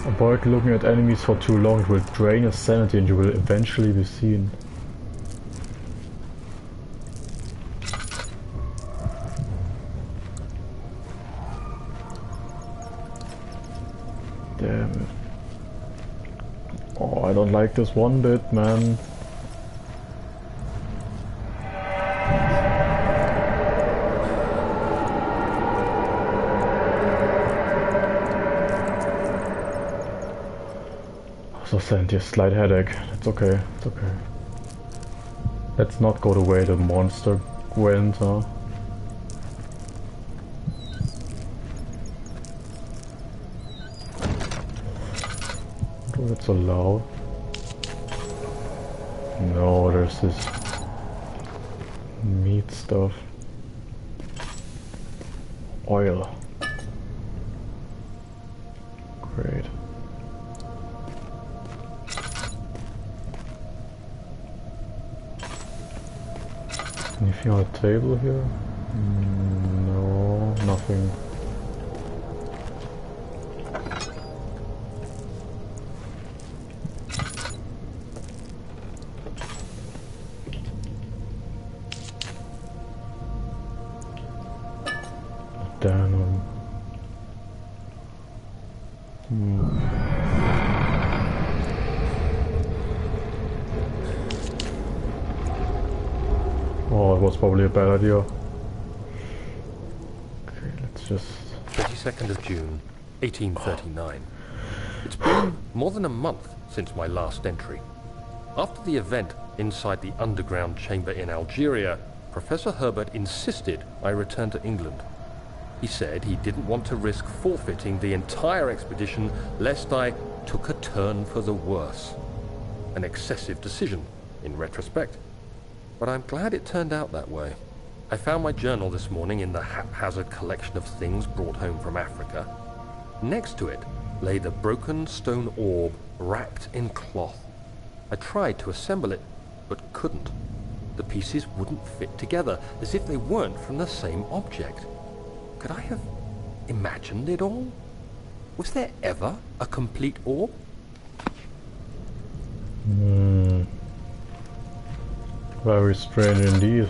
Avoid looking at enemies for too long, it will drain your sanity and you will eventually be seen. Damn it. Oh, I don't like this one bit, man. So send you a slight headache. It's okay, it's okay. Let's not go the way the monster went, huh? Oh, it's so loud. No, there's this meat stuff. Oil. Great. Anything on the table here? No, nothing. Damn. Oh, it was probably a bad idea. Okay, let's just... 22nd of June, 1839. It's been more than a month since my last entry. After the event inside the underground chamber in Algeria, Professor Herbert insisted I return to England. He said he didn't want to risk forfeiting the entire expedition lest I took a turn for the worse. An excessive decision, in retrospect. But I'm glad it turned out that way. I found my journal this morning in the haphazard collection of things brought home from Africa. Next to it lay the broken stone orb wrapped in cloth. I tried to assemble it, but couldn't. The pieces wouldn't fit together, as if they weren't from the same object. Could I have imagined it all? Was there ever a complete orb? Very strange indeed.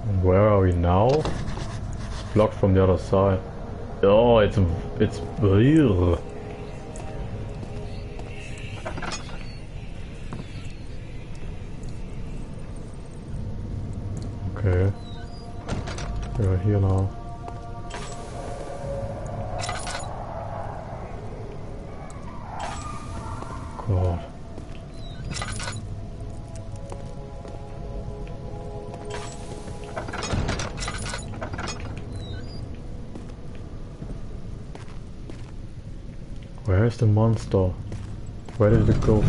And where are we now? It's blocked from the other side. Oh, it's real. Okay. We're here now. God. Where is the monster? Where did it go?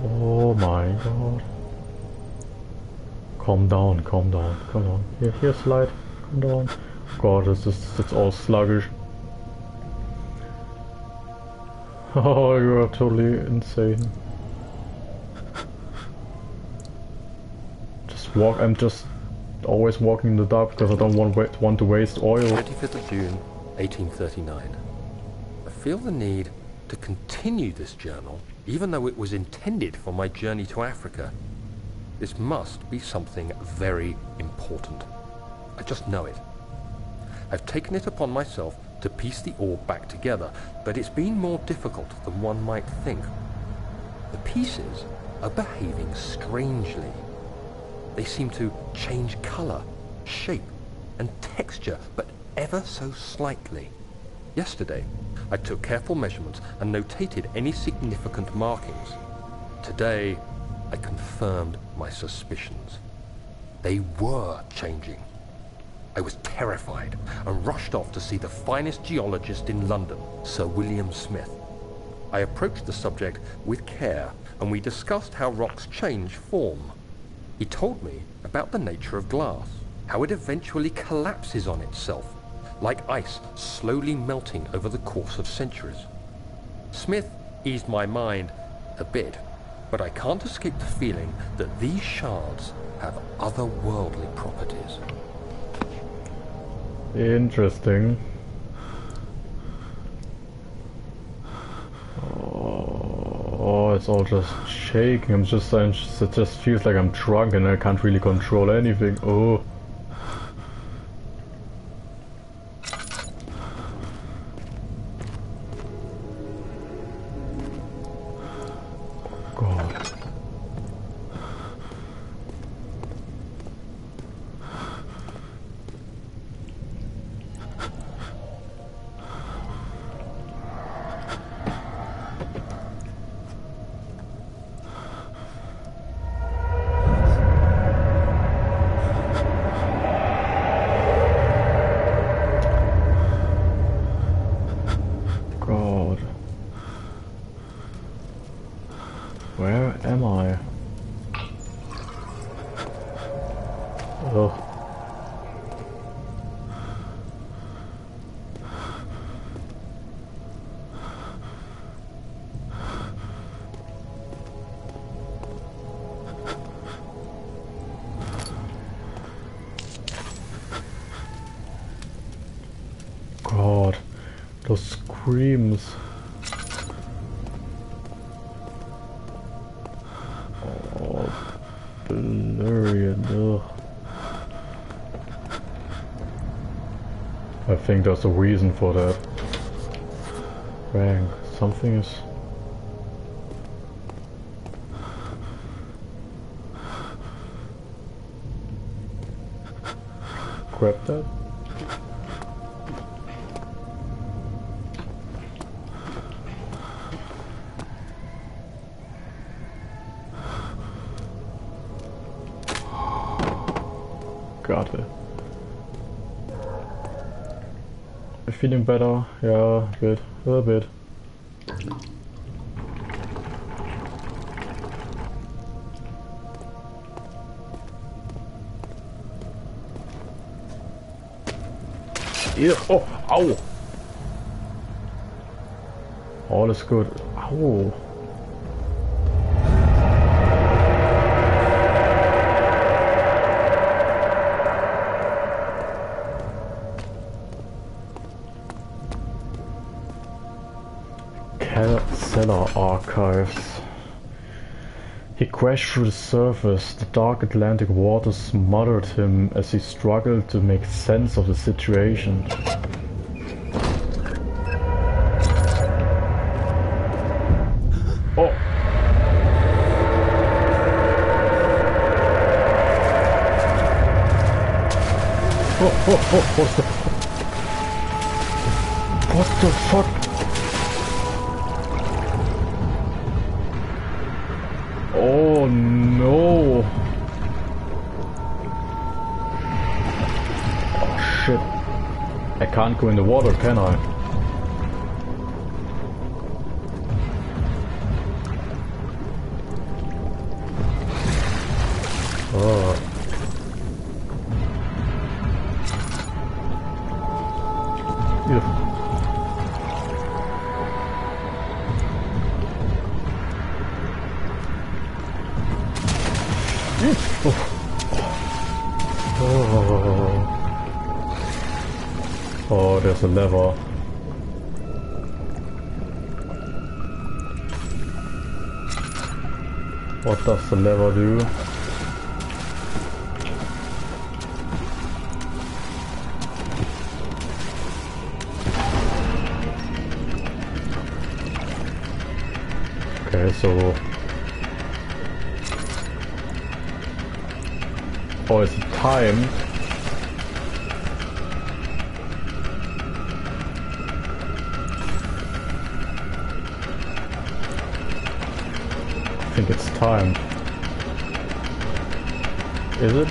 Oh my god. Calm down, calm down, come on. Here, slide. Calm down. God, it's all sluggish. Oh, you are totally insane. I'm just always walking in the dark because I don't want to waste oil. 25th of June, 1839. I feel the need to continue this journal, even though it was intended for my journey to Africa. This must be something very important. I just know it. I've taken it upon myself to piece the orb back together, but it's been more difficult than one might think. The pieces are behaving strangely. They seem to change color, shape, and texture, but ever so slightly. Yesterday, I took careful measurements and notated any significant markings. Today, I confirmed my suspicions. They were changing. I was terrified and rushed off to see the finest geologist in London, Sir William Smith. I approached the subject with care, and we discussed how rocks change form. He told me about the nature of glass, how it eventually collapses on itself, like ice slowly melting over the course of centuries. Smith eased my mind a bit, but I can't escape the feeling that these shards have otherworldly properties. Interesting. Oh, it's all just shaking. It just feels like I'm drunk and I can't really control anything. Oh. God. God. Where am I? Ugh. God, those screams. Oh, blurry and ugh. I think there's a reason for that. Bang, something is... Grab that? Got it. Feeling better? Yeah, a little bit. Ew. Oh, ow! All is good. Ow! Cellar archives. He crashed through the surface. The dark Atlantic waters smothered him as he struggled to make sense of the situation. Oh! Oh, what the fuck? Oh no! Oh shit. I can't go in the water, can I? Oh. Ew. Oh, there's a lever. What does the lever do? Okay, so... Oh, it's timed. I think it's timed. Is it?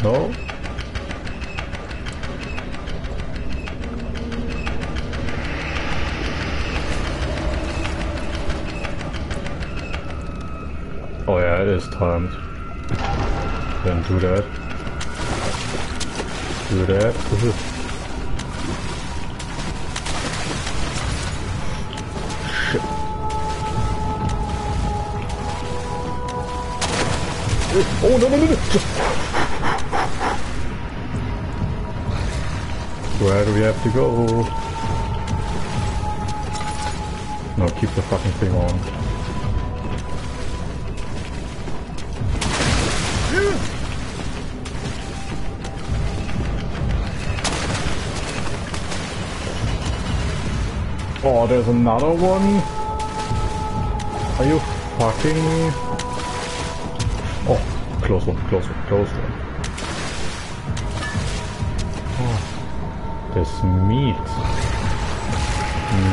No? Yeah, it is timed. Then do that. Do that. Shit. Oh no no no no! Where do we have to go? No, keep the fucking thing on. Oh, there's another one? Are you fucking me? Oh, close one, close one, close one. Oh, there's meat.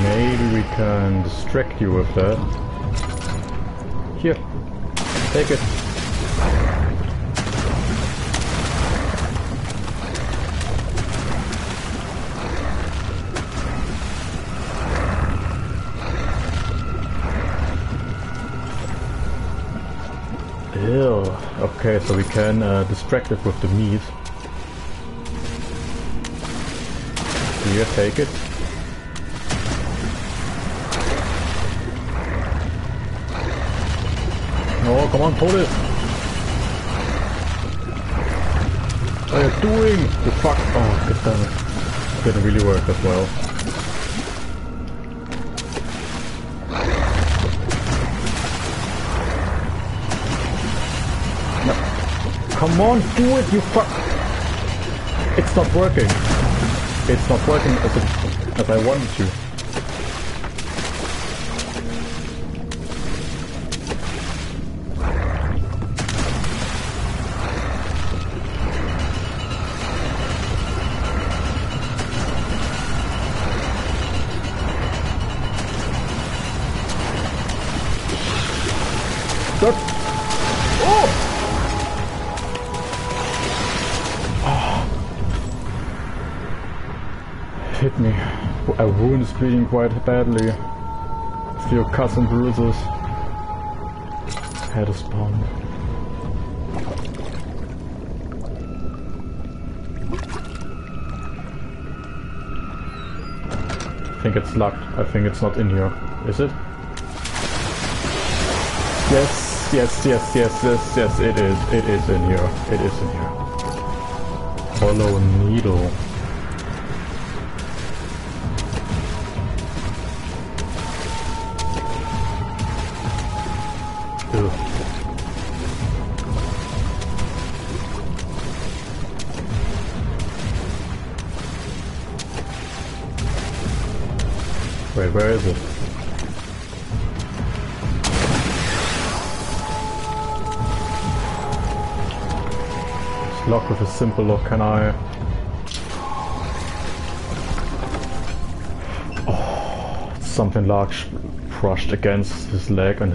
Maybe we can distract you with that. Here, take it. Ew. Okay, so we can distract it with the meat. Here, take it. No, come on, hold it! What are you doing? You fuck! Oh, god damn it. It didn't really work as well. No. Come on, do it, you fuck! It's not working. It's not working as I wanted to. Hit me. A wound is bleeding quite badly. Feel cuts and bruises. Head is bound. I think it's locked. I think it's not in here. Is it? Yes, yes, yes, yes, yes, yes, it is. It is in here. It is in here. Hollow needle. Wait, where is it? It's locked with a simple lock, can I? Oh, something large brushed against his leg and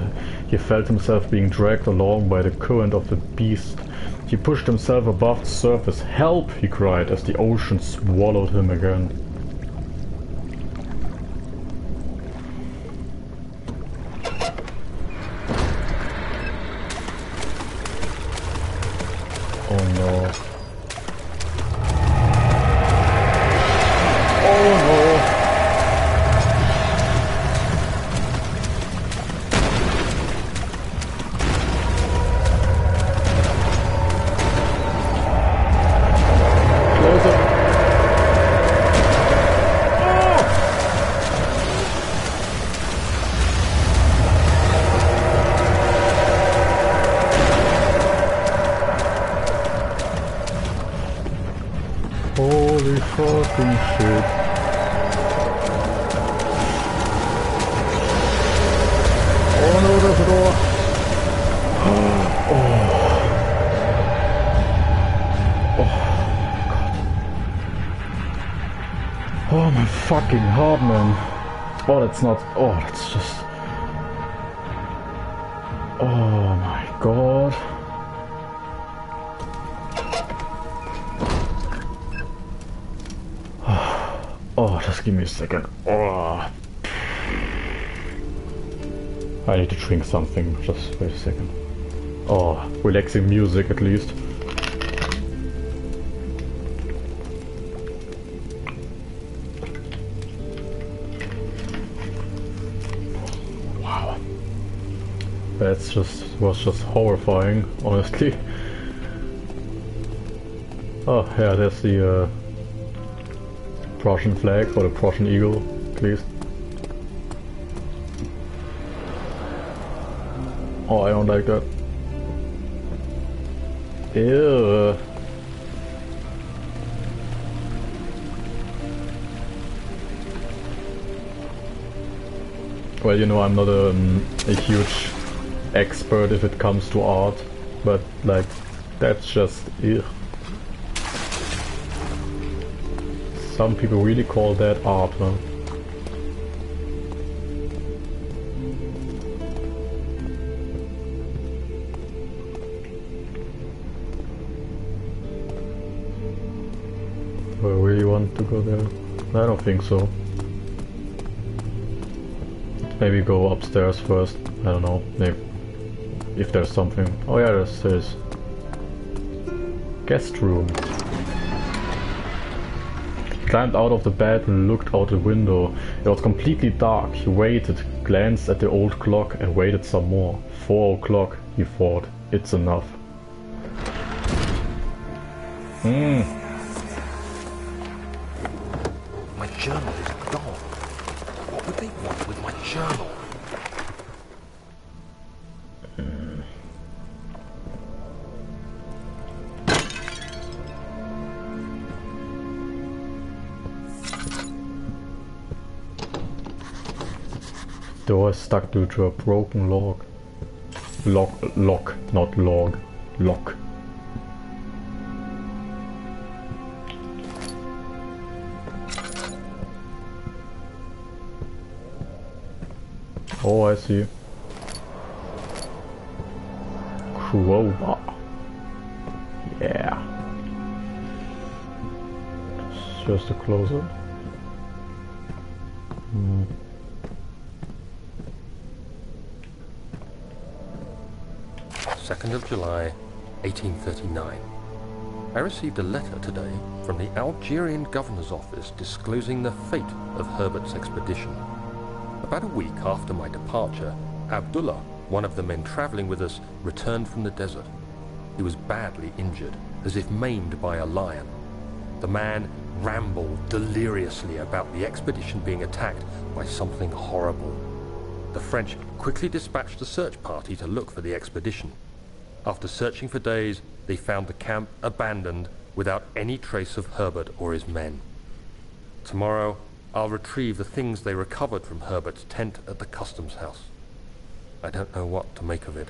he felt himself being dragged along by the current of the beast. He pushed himself above the surface. Help! He cried as the ocean swallowed him again. Oh no. Oh no. Close it. Holy fucking shit. Oh no, there's a door. Oh. Oh god. Oh my fucking heart, man. Oh, that's not. Oh, that's just. Oh my god. Oh, just give me a second. Oh. I need to drink something. Just wait a second. Oh, relaxing music at least. Wow. Was just horrifying, honestly. Oh yeah, there's the Prussian flag, or the Prussian eagle, at least. Oh, I don't like that. Ew. Well, you know, I'm not a huge expert if it comes to art, but like, that's just ew. Some people really call that art, huh? Do I really want to go there? I don't think so. Maybe go upstairs first. I don't know. Maybe if there's something. Oh yeah, there's this guest room. He climbed out of the bed and looked out the window. It was completely dark. He waited, glanced at the old clock and waited some more. 4 o'clock, he thought. It's enough. My journal is gone. What would they want with my journal? Door is stuck due to a broken lock. Lock, not log. Lock. Oh, I see. Crowbar. Yeah. It's just a closer. 2nd of July, 1839. I received a letter today from the Algerian governor's office disclosing the fate of Herbert's expedition. About a week after my departure, Abdullah, one of the men traveling with us, returned from the desert. He was badly injured, as if maimed by a lion. The man rambled deliriously about the expedition being attacked by something horrible. The French quickly dispatched a search party to look for the expedition. After searching for days, they found the camp abandoned without any trace of Herbert or his men. Tomorrow, I'll retrieve the things they recovered from Herbert's tent at the customs house. I don't know what to make of it,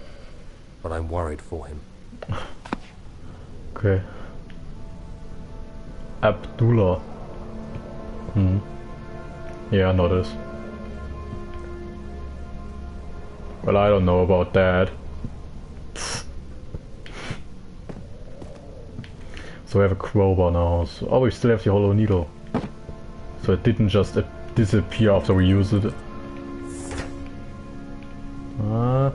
but I'm worried for him. Okay. Abdullah. Yeah, I know this. Well, I don't know about that. So we have a crowbar now. So, oh, we still have the hollow needle. So it didn't just disappear after we used it. Oh,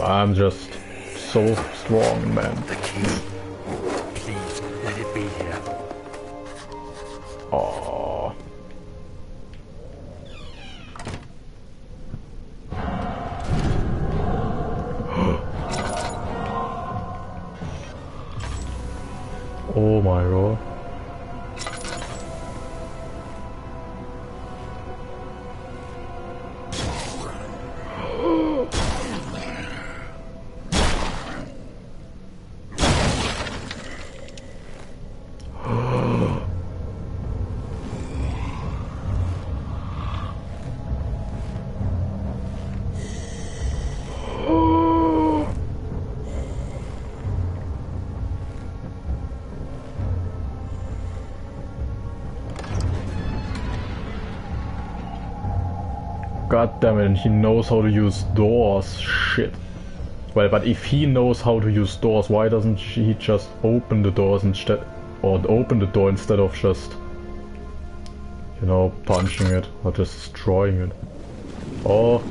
I'm just so strong, man. The key. Please, let it be here. Oh. Oh my god. God damn it, and he knows how to use doors. Shit. Well, but if he knows how to use doors, why doesn't he just open the doors instead, or open the door instead of just, you know, punching it or just destroying it? Oh,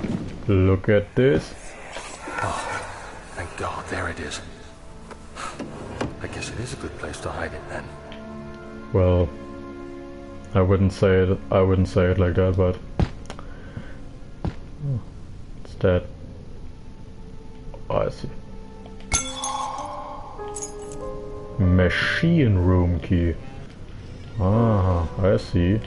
Look at this. Thank God, there it is. I guess it is a good place to hide it then. Well, I wouldn't say it like that, but it's that. Oh, I see. Machine room key. Ah, I see.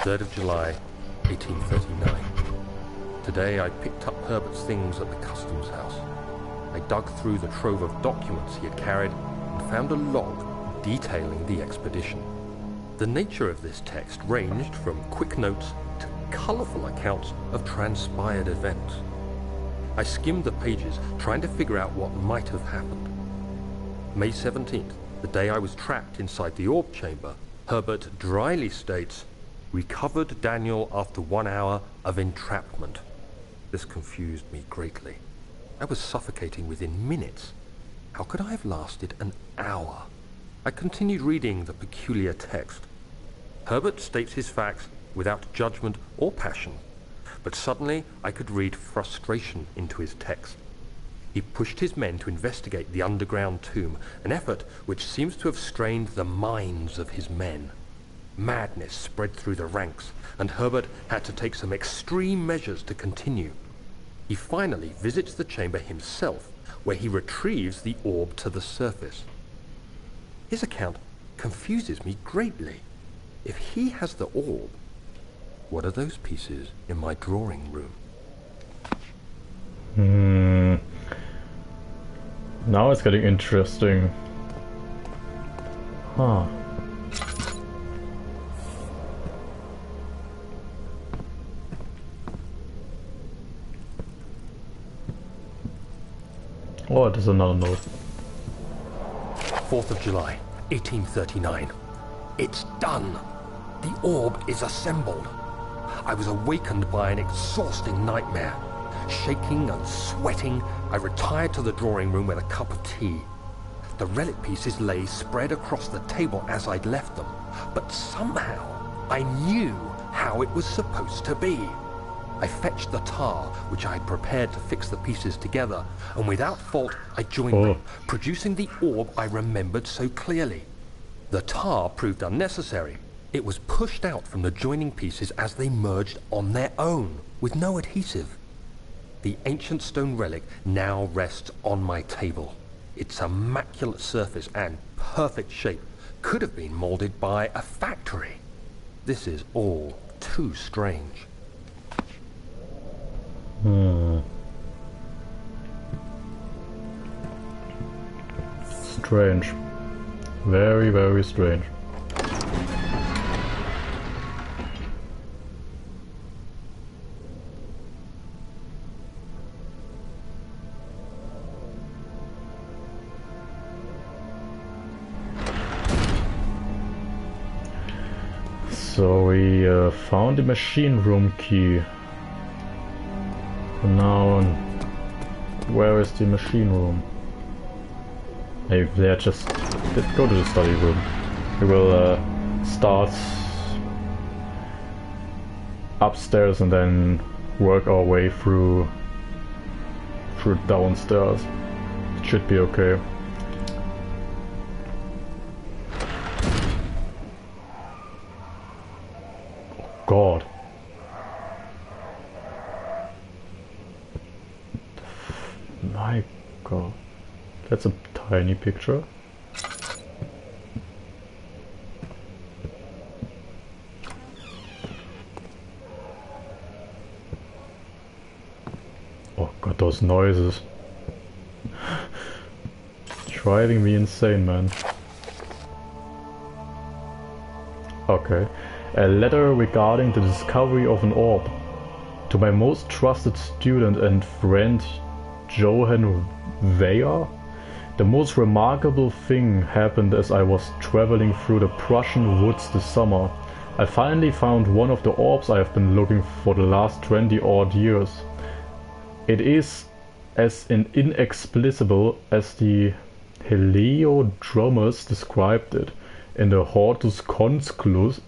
3rd of July, 1839. Today I picked up Herbert's things at the customs house. I dug through the trove of documents he had carried and found a log detailing the expedition. The nature of this text ranged from quick notes to colourful accounts of transpired events. I skimmed the pages, trying to figure out what might have happened. May 17th, the day I was trapped inside the orb chamber, Herbert dryly states, "Recovered Daniel after 1 hour of entrapment." This confused me greatly. I was suffocating within minutes. How could I have lasted an hour? I continued reading the peculiar text. Herbert states his facts without judgment or passion, but suddenly I could read frustration into his text. He pushed his men to investigate the underground tomb, an effort which seems to have strained the minds of his men. Madness spread through the ranks, and Herbert had to take some extreme measures to continue. He finally visits the chamber himself, where he retrieves the orb to the surface. His account confuses me greatly. If he has the orb, what are those pieces in my drawing room? Now it's getting interesting. Huh. Oh, there's another note. 4th of July, 1839. It's done. The orb is assembled. I was awakened by an exhausting nightmare. Shaking and sweating, I retired to the drawing room with a cup of tea. The relic pieces lay spread across the table as I'd left them, but somehow I knew how it was supposed to be. I fetched the tar, which I had prepared to fix the pieces together, and without fault I joined them, producing the orb I remembered so clearly. The tar proved unnecessary. It was pushed out from the joining pieces as they merged on their own, with no adhesive. The ancient stone relic now rests on my table. Its immaculate surface and perfect shape could have been molded by a factory. This is all too strange. Strange. Very, very strange. So we found the machine room key. Now, where is the machine room? Maybe they're just... Let's go to the study room. We will start upstairs and then work our way through downstairs. It should be okay. Oh God. My God. That's a tiny picture. Oh God, those noises. Driving me insane, man. Okay. A letter regarding the discovery of an orb. To my most trusted student and friend, Johann Weyer. The most remarkable thing happened as I was traveling through the Prussian woods this summer. I finally found one of the orbs I have been looking for the last 20-odd years. It is as inexplicable as the Heliodromus described it in the Hortus Conclusus,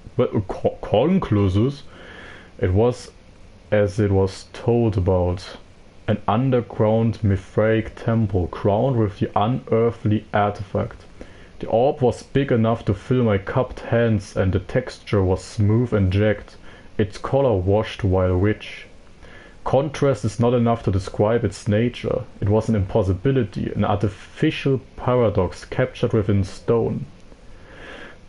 It was as it was told about, an underground Mithraic temple crowned with the unearthly artifact. The orb was big enough to fill my cupped hands, and the texture was smooth and jagged, its color washed while rich. Contrast is not enough to describe its nature. It was an impossibility, an artificial paradox captured within stone.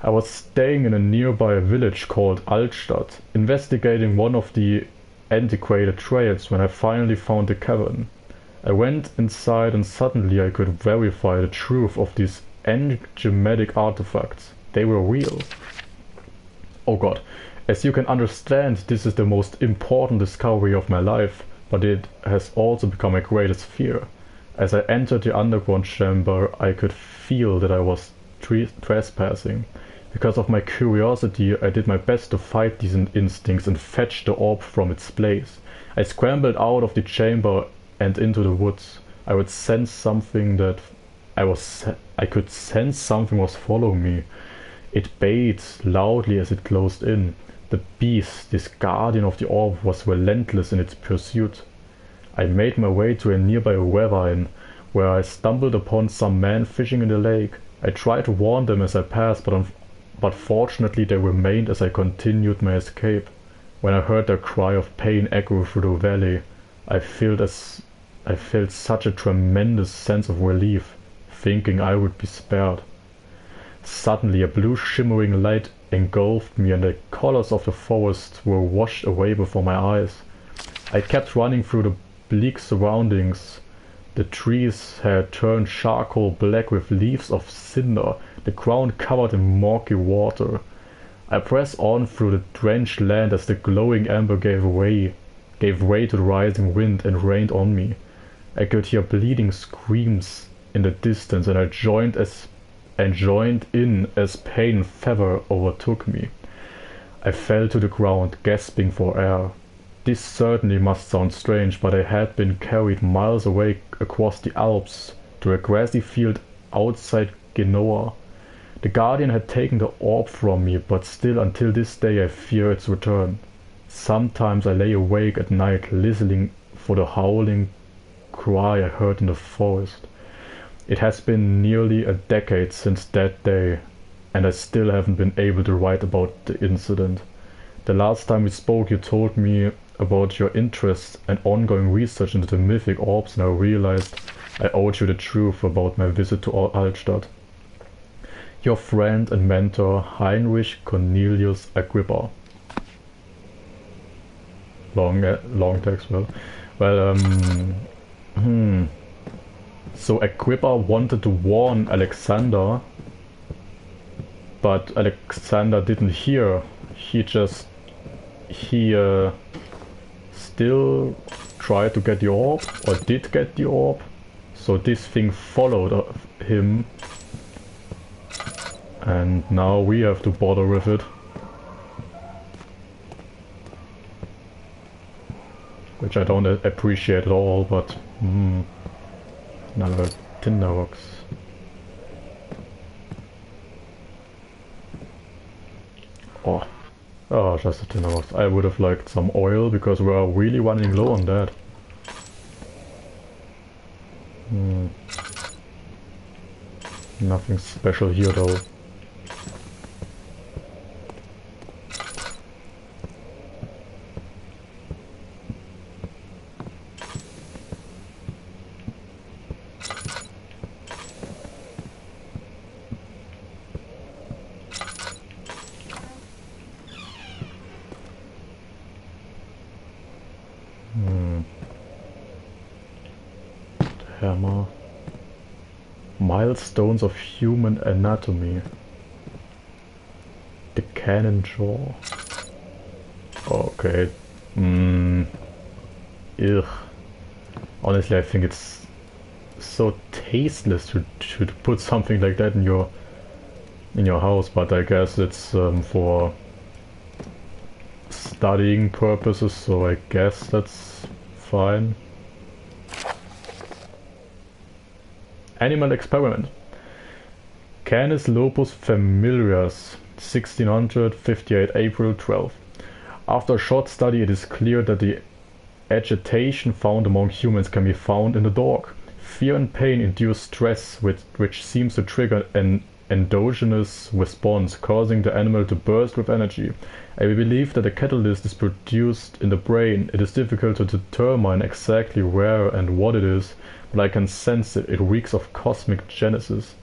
I was staying in a nearby village called Altstadt, investigating one of the antiquated trails when I finally found the cavern. I went inside and suddenly I could verify the truth of these enigmatic artifacts. They were real. Oh god. As you can understand, this is the most important discovery of my life, but it has also become my greatest fear. As I entered the underground chamber, I could feel that I was trespassing. Because of my curiosity, I did my best to fight these instincts and fetch the orb from its place. I scrambled out of the chamber and into the woods. I could sense something was following me. It bayed loudly as it closed in. The beast, this guardian of the orb, was relentless in its pursuit. I made my way to a nearby ravine, where I stumbled upon some men fishing in the lake. I tried to warn them as I passed, but fortunately they remained as I continued my escape. When I heard their cry of pain echo through the valley, I felt such a tremendous sense of relief, thinking I would be spared. Suddenly a blue shimmering light engulfed me, and the colors of the forest were washed away before my eyes. I kept running through the bleak surroundings. The trees had turned charcoal black with leaves of cinder, the ground covered in murky water. I pressed on through the drenched land as the glowing amber gave way to the rising wind and rained on me. I could hear bleeding screams in the distance, and I joined in as pain and fever overtook me. I fell to the ground, gasping for air. This certainly must sound strange, but I had been carried miles away across the Alps to a grassy field outside Genoa. The Guardian had taken the orb from me, but still until this day I fear its return. Sometimes I lay awake at night listening for the howling cry I heard in the forest. It has been nearly a decade since that day, and I still haven't been able to write about the incident. The last time we spoke, you told me about your interest and ongoing research into the mythic orbs, and I realized I owed you the truth about my visit to Altstadt. Your friend and mentor, Heinrich Cornelius Agrippa. Long text, So Agrippa wanted to warn Alexander, but Alexander didn't hear. He still tried to get the orb, or did get the orb. So this thing followed him, and now we have to bother with it. Which I don't appreciate at all, but another tinderbox. Oh, just a tinderbox. I would have liked some oil because we are really running low on that. Nothing special here though. Hammer. Milestones of human anatomy. The cannon jaw. Okay. Ugh. Honestly, I think it's so tasteless to put something like that in your house, but I guess it's for studying purposes, so I guess that's fine. Animal experiment. Canis lupus familiaris, 1658, April 12. After a short study, it is clear that the agitation found among humans can be found in the dog. Fear and pain induce stress, which seems to trigger an endogenous response, causing the animal to burst with energy. I believe that a catalyst is produced in the brain. It is difficult to determine exactly where and what it is, but I can sense it. It reeks of cosmic genesis.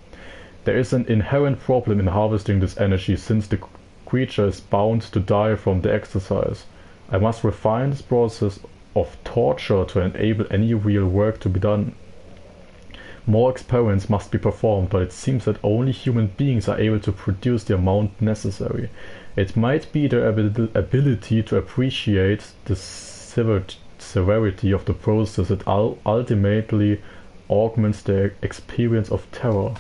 There is an inherent problem in harvesting this energy, since the creature is bound to die from the exercise. I must refine this process of torture to enable any real work to be done. More experiments must be performed, but it seems that only human beings are able to produce the amount necessary. It might be their ability to appreciate the severity of the process that ultimately augments their experience of terror.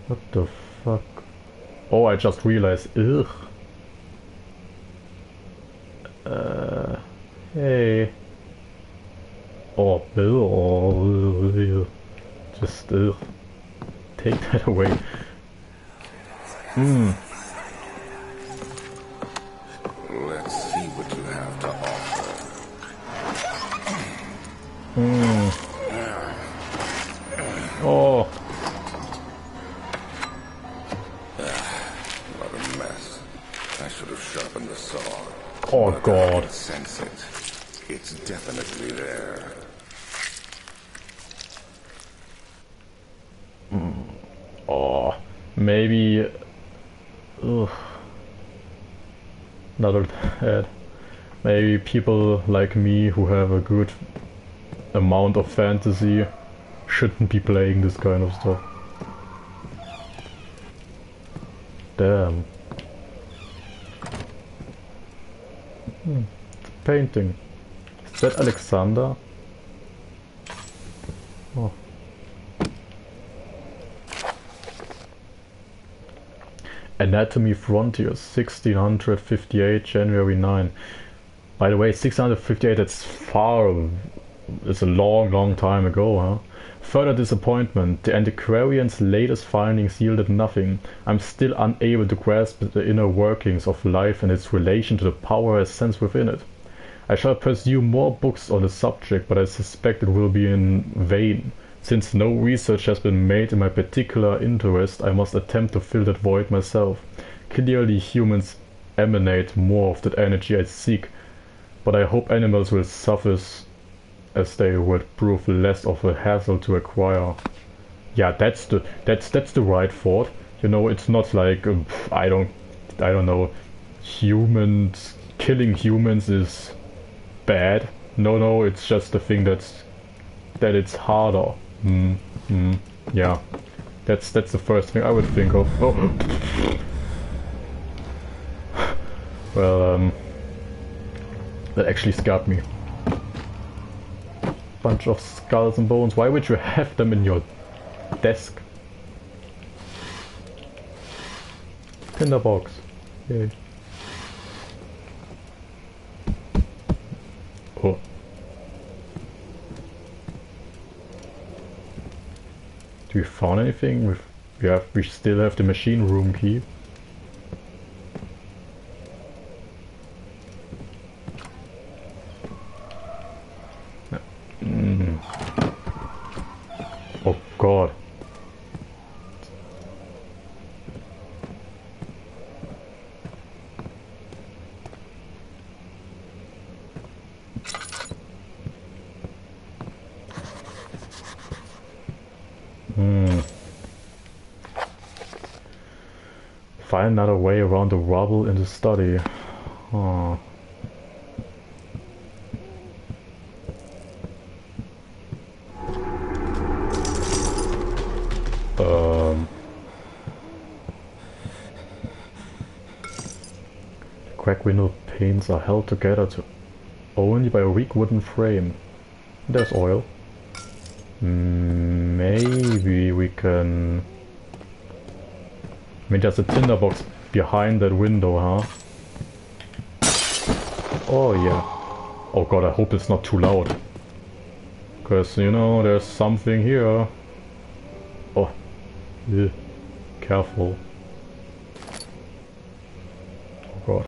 What the fuck? Oh, I just realized. Ugh. Hey. Oh, just take that away. Let's see what you have to offer. Oh. What a mess. I should have sharpened the saw. Oh But I God. can sense it. It's definitely there. Oh. Maybe. Ugh. Not that. Maybe people like me who have a good amount of fantasy shouldn't be playing this kind of stuff. Damn. It's a painting. Is that Alexander? Oh. Anatomy Frontiers, 1658, January 9. By the way, 1658, that's far, it's a long time ago, huh? Further disappointment, the antiquarian's latest findings yielded nothing. I'm still unable to grasp the inner workings of life and its relation to the power I sense within it. I shall pursue more books on the subject, but I suspect it will be in vain. Since no research has been made in my particular interest, I must attempt to fill that void myself. Clearly humans emanate more of that energy I seek, but I hope animals will suffice, as they would prove less of a hassle to acquire. Yeah, that's the right thought. You know, it's not like I don't know, humans killing humans is bad. No, it's just the thing that it's harder. Yeah, that's the first thing I would think of. Oh. Well, that actually scared me. Bunch of skulls and bones. Why would you have them in your desk? Tinderbox. Yay. Oh. Do we found anything? We still have the machine room key. Oh God. Find another way around the rubble in the study. Oh. Cracked window panes are held together only by a weak wooden frame. There's oil. Maybe we can... I mean, there's a tinderbox behind that window, huh? Oh yeah. Oh God, I hope it's not too loud. Cause, you know, there's something here. Oh. Yeah. Careful. Oh God.